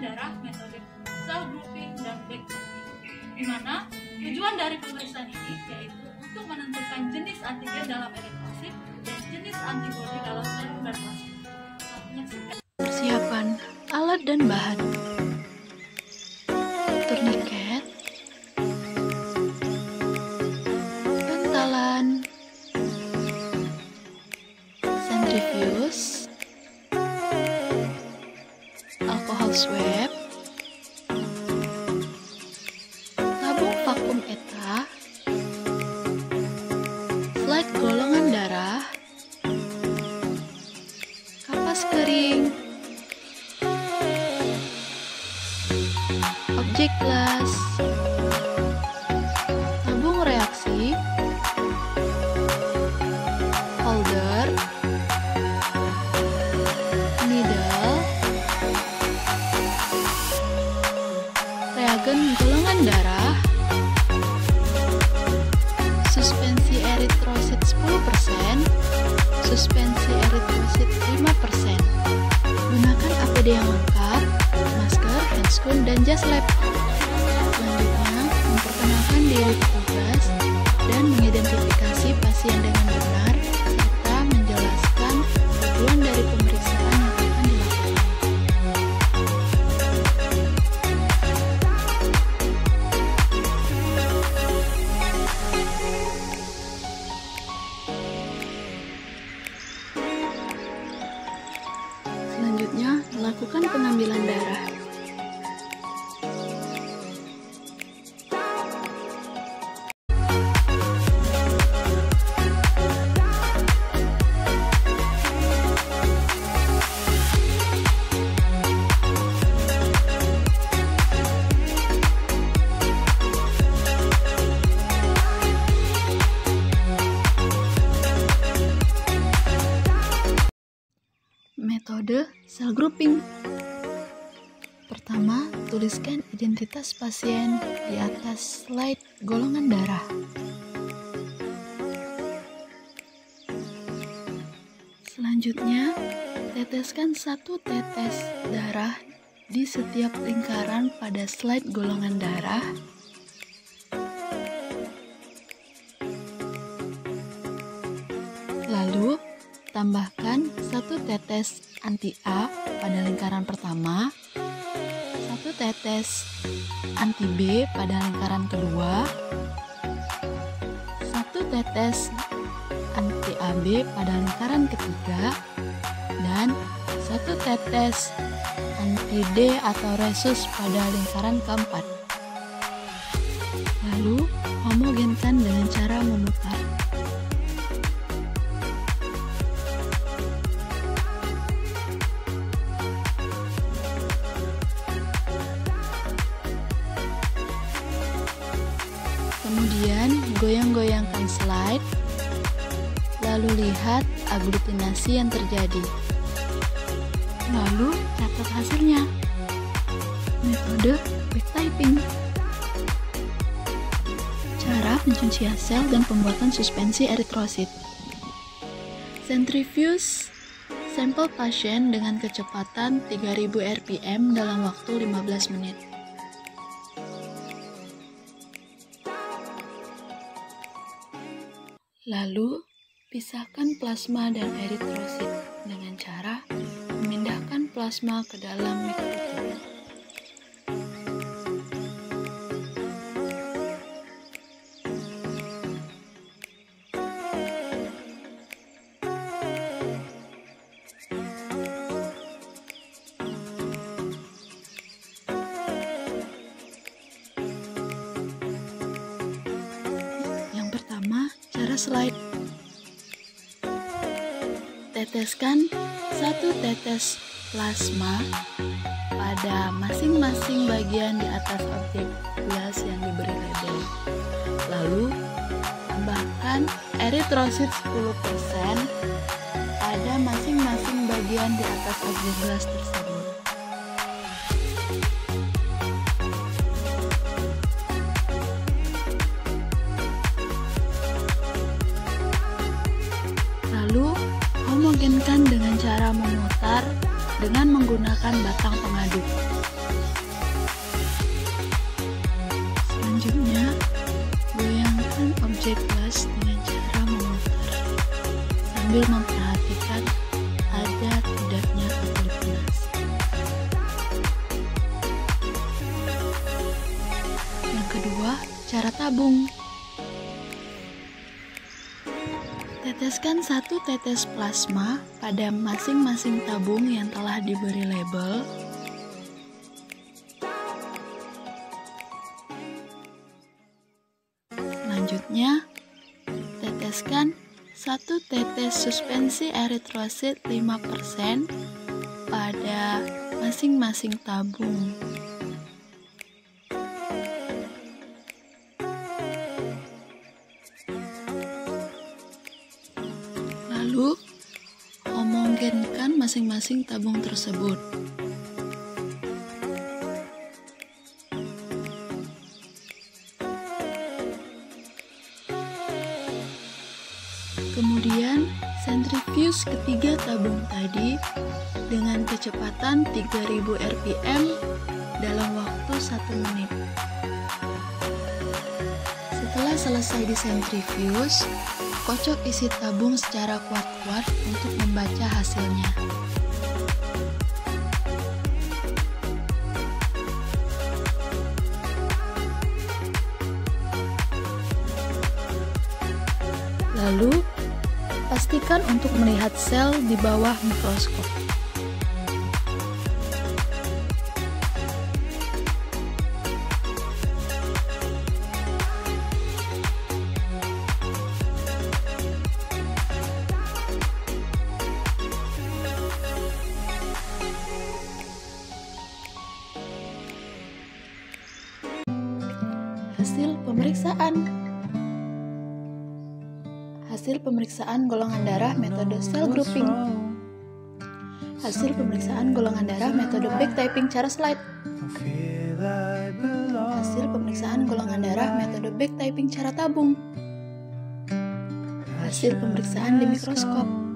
darah, metode cell grouping, dan backtyping, di mana tujuan dari pemeriksaan ini yaitu untuk menentukan jenis antigen dalam eritrosit dan jenis antibodi dalam serum dan plasma. Persiapan alat dan bahan: turniket, bentalan, centrifuge, alkohol swab, tabung vakum ETA, slide golongan darah, kapas kering, objek gelas, tabung reaksi, holder, needle, reagen golongan darah, suspensi eritrosit 10%, suspensi eritrosit 5%. Gunakan APD yang lengkap, masker, handscoon, dan jas lab. Selanjutnya, memperkenalkan diri petugas dan mengidentifikasi pasien dengan benar, serta menjelaskan tujuan dari pemeriksaan yang akan dilakukan. Selanjutnya, melakukan pengambilan darah. Metode cell grouping. Pertama, tuliskan identitas pasien di atas slide golongan darah. Selanjutnya, teteskan 1 tetes darah di setiap lingkaran pada slide golongan darah. Lalu, tambahkan 1 tetes anti-A pada lingkaran pertama, 1 tetes anti-B pada lingkaran kedua, 1 tetes anti-AB pada lingkaran ketiga, dan 1 tetes anti-D atau resus pada lingkaran keempat. Lalu, homogenkan dengan cara memutar. Kemudian goyang-goyangkan slide, lalu lihat aglutinasi yang terjadi. Lalu catat hasilnya. Metode backtyping. Cara pencucian sel dan pembuatan suspensi eritrosit. Centrifuge sampel pasien dengan kecepatan 3000 rpm dalam waktu 15 menit. Lalu, pisahkan plasma dan eritrosit dengan cara memindahkan plasma ke dalam mikrotubul. Slide. Teteskan 1 tetes plasma pada masing-masing bagian di atas objek gelas yang diberi label. Lalu, tambahkan eritrosit 10% pada masing-masing bagian di atas objek gelas tersebut. Lalu, homogenkan dengan cara memutar dengan menggunakan batang pengaduk. sambil memperhatikan ada tidaknya kulit panas. Yang kedua, cara tabung. Teteskan 1 tetes plasma pada masing-masing tabung yang telah diberi label. Selanjutnya, teteskan 1 tetes suspensi eritrosit 5% pada masing-masing tabung. Lalu, homogenkan masing-masing tabung tersebut. Kemudian, sentrifuge ketiga tabung tadi dengan kecepatan 3000 rpm dalam waktu 1 menit. Setelah selesai disentrifuge, kocok isi tabung secara kuat-kuat untuk membaca hasilnya. Lalu, pastikan untuk melihat sel di bawah mikroskop. Hasil pemeriksaan golongan darah metode cell grouping. Hasil pemeriksaan golongan darah metode backtyping cara slide. Hasil pemeriksaan golongan darah metode backtyping cara tabung. Hasil pemeriksaan di mikroskop.